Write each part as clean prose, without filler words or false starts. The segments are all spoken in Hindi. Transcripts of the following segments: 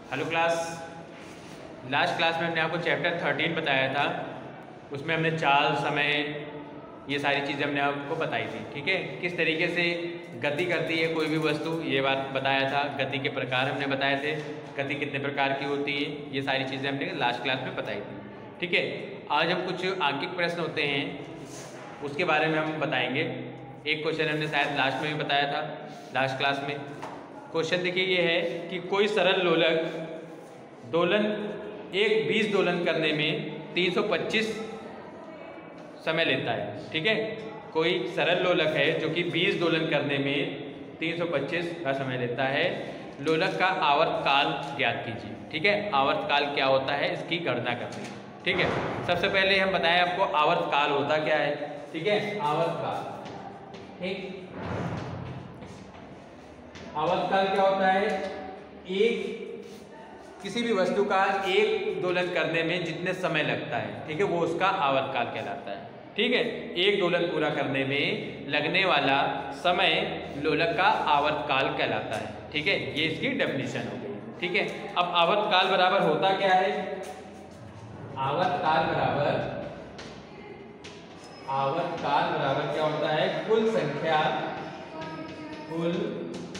Hello class. लास्ट क्लास में हमने आपको चैप्टर 13 बताया था। उसमें हमने चाल, समय, ये सारी चीज़ें हमने आपको बताई थी। ठीक है, किस तरीके से गति करती है कोई भी वस्तु, ये बात बताया था। गति के प्रकार हमने बताए थे, गति कितने प्रकार की होती है, ये सारी चीज़ें हमने लास्ट क्लास में बताई थी। ठीक है, आज हम कुछ आंकिक प्रश्न होते हैं उसके बारे में हम बताएंगे। एक क्वेश्चन हमने शायद लास्ट में भी बताया था, लास्ट क्लास में। क्वेश्चन देखिए ये है कि कोई सरल लोलक दोलन 20 दोलन करने में 325 समय लेता है। ठीक है, कोई सरल लोलक है जो कि 20 दोलन करने में 325 का समय लेता है। लोलक का आवर्त काल ज्ञात कीजिए। ठीक है, आवर्त काल क्या होता है इसकी गणना करनी है। ठीक है, सबसे पहले हम बताएं आपको आवर्त काल होता क्या है। ठीक है, आवर्त काल, ठीक, आवर्त काल क्या होता है? किसी भी वस्तु का एक दोलन करने में जितने समय लगता है, ठीक है, वो उसका आवर्त काल कहलाता है। ठीक है, एक दोलन पूरा करने में लगने वाला समय लोलक का आवर्त काल कहलाता है। ठीक है, ये इसकी डेफिनेशन हो गई। ठीक है, अब आवर्त काल बराबर होता क्या है? आवर्त काल बराबर क्या होता है? कुल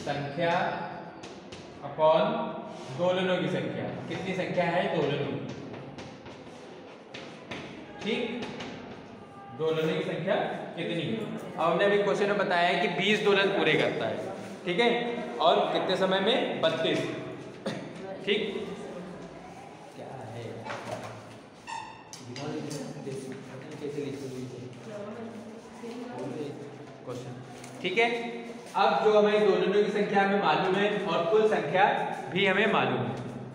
संख्या अपॉन दोलनों की संख्या। कितनी संख्या है? दोलनों की। ठीक, दोलनों की संख्या कितनी? अब हमने अभी क्वेश्चन में बताया है कि 20 दोलन पूरे करता है। ठीक है, और कितने समय में? 32। ठीक, क्या है क्वेश्चन? ठीक है, अब जो हमें दोलनों की संख्या हमें मालूम है और कुल संख्या भी हमें मालूम है।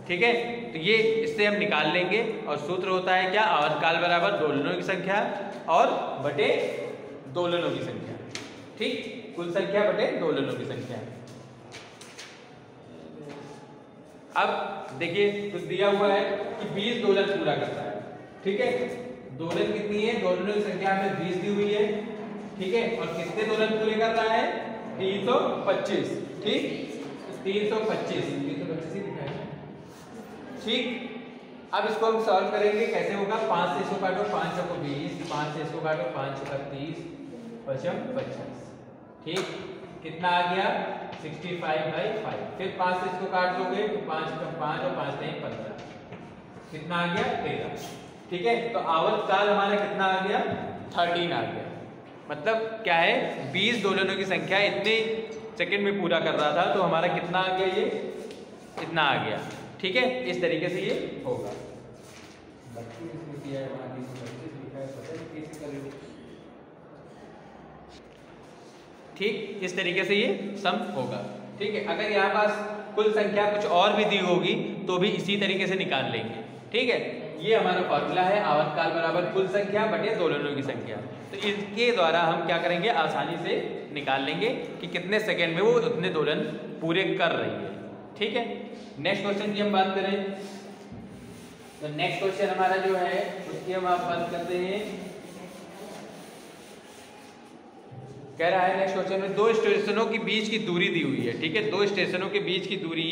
ठीक है, तो ये इससे हम निकाल लेंगे और सूत्र होता है क्या? आवर्त काल बराबर दोलनों की संख्या और बटे दोलनों की संख्या। ठीक, कुल संख्या बटे दोलनों की संख्या। अब देखिए तो दिया हुआ है कि 20 दोलन पूरा करता है। ठीक है, दोलन कितनी है? दोलनों की संख्या हमें 20 दी हुई है। ठीक है, और कितने दोलन पूरे कर रहा है? 325। ठीक, 325 ही लिखा है। ठीक, अब इसको हम सॉल्व करेंगे। कैसे होगा? 5 से इसको काटो, 5 को 20, 5 से इसको काटो, 5 का 30, 5 50। ठीक, कितना आ गया? 65/5। फिर 5 से इसको काट दोगे तो 5 का 5 और 5 नहीं 15। कितना आ गया? 13। ठीक है, तो आवर्त काल हमारा कितना आ गया? 13 आ गया। मतलब क्या है? 20 दोलनों की संख्या इतने सेकंड में पूरा कर रहा था, तो हमारा कितना आ गया? ये इतना आ गया। ठीक है, इस तरीके से ये होगा। ठीक, इस तरीके से ये सम होगा। ठीक है, अगर यहाँ पास कुल संख्या कुछ और भी दी होगी तो भी इसी तरीके से निकाल लेंगे। ठीक है, ये हमारा फॉर्मूला है आवर्त काल बराबर कुल संख्या बटे दोलनों की संख्या। तो इसके द्वारा हम क्या करेंगे? आसानी से निकाल लेंगे कि कितने सेकंड में वो उतने दोलन पूरे कर रही है। ठीक है, नेक्स्ट क्वेश्चन की हम बात करें तो नेक्स्ट क्वेश्चन हमारा जो है उसकी हम आप बात करते हैं। कह रहा है नेक्स्ट क्वेश्चन में 2 स्टेशनों के बीच की दूरी दी हुई है। ठीक है, 2 स्टेशनों के बीच की दूरी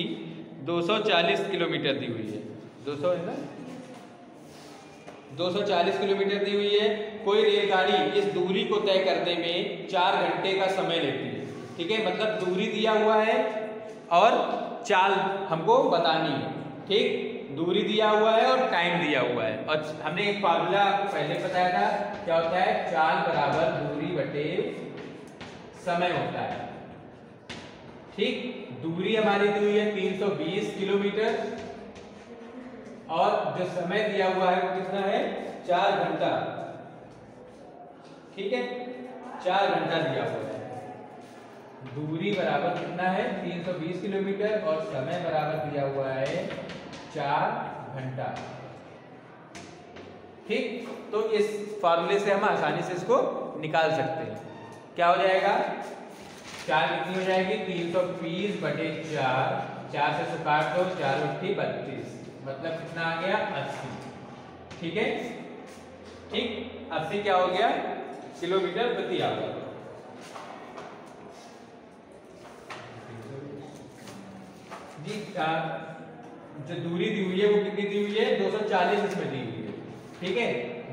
240 किलोमीटर दी हुई है। 240 किलोमीटर दी हुई है। कोई रेलगाड़ी इस दूरी को तय करने में 4 घंटे का समय लेती है। ठीक है, मतलब दूरी दिया हुआ है और चाल हमको बतानी है। ठीक, दूरी दिया हुआ है और टाइम दिया हुआ है। और हमने एक फार्मूला आपको पहले बताया था, क्या होता है? चाल बराबर दूरी बटे समय होता है। ठीक, दूरी हमारी दी हुई है 320 किलोमीटर और जो समय दिया हुआ है वो कितना है? 4 घंटा। ठीक है, 4 घंटा दिया हुआ है। दूरी बराबर कितना है? 320 किलोमीटर और समय बराबर दिया हुआ है 4 घंटा। ठीक, तो इस फॉर्मूले से हम आसानी से इसको निकाल सकते हैं। क्या हो जाएगा? 4 कितनी हो जाएगी? 320 बटे 4, 4 से इसको काट दो, 4 × 32, मतलब कितना आ गया? 80। ठीक है, ठीक, 80 क्या हो गया? किलोमीटर प्रति आवर। जी जो दूरी दी हुई है वो कितनी दी हुई है, 240 इसमें दी हुई है, ठीक है।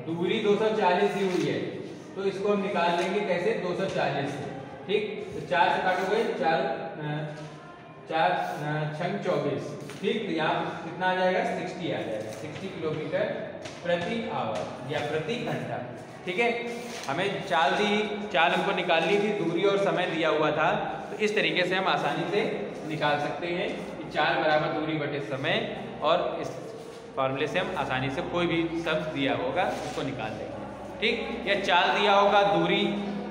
दूरी 240 दी हुई है, तो इसको हम निकाल लेंगे कैसे, 240 से, ठीक। तो 4 से काटोगे, 4 छंग 24, ठीक। तो यहाँ कितना आ जाएगा, 60 आ जाएगा, 60 किलोमीटर प्रति आवर या प्रति घंटा, ठीक है। हमें चाल हमको निकालनी थी, दूरी और समय दिया हुआ था, तो इस तरीके से हम आसानी से निकाल सकते हैं कि चाल बराबर दूरी बटे समय, और इस फॉर्मूले से हम आसानी से कोई भी शब्द दिया होगा उसको निकाल लेंगे, ठीक। या चाल दिया होगा, दूरी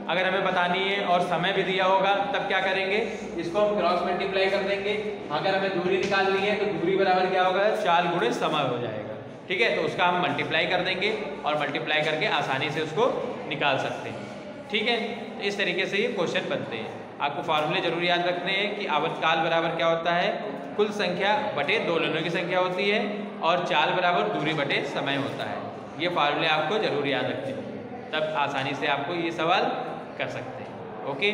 अगर हमें बतानी है और समय भी दिया होगा, तब क्या करेंगे, इसको हम क्रॉस मल्टीप्लाई कर देंगे। अगर हमें दूरी निकालनी है तो दूरी बराबर क्या होगा, चाल गुणे समय हो जाएगा, ठीक है। तो उसका हम मल्टीप्लाई कर देंगे और मल्टीप्लाई करके आसानी से उसको निकाल सकते हैं, ठीक है। तो इस तरीके से ये क्वेश्चन बनते हैं। आपको फार्मूले जरूर याद रखने हैं कि आवर्तकाल बराबर क्या होता है, कुल संख्या बटे दोलनों की संख्या होती है, और चाल बराबर दूरी बटे समय होता है। ये फार्मूले आपको जरूर याद रखने होंगे, तब आसानी से आपको ये सवाल कर सकते हैं। Okay,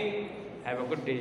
have a good day.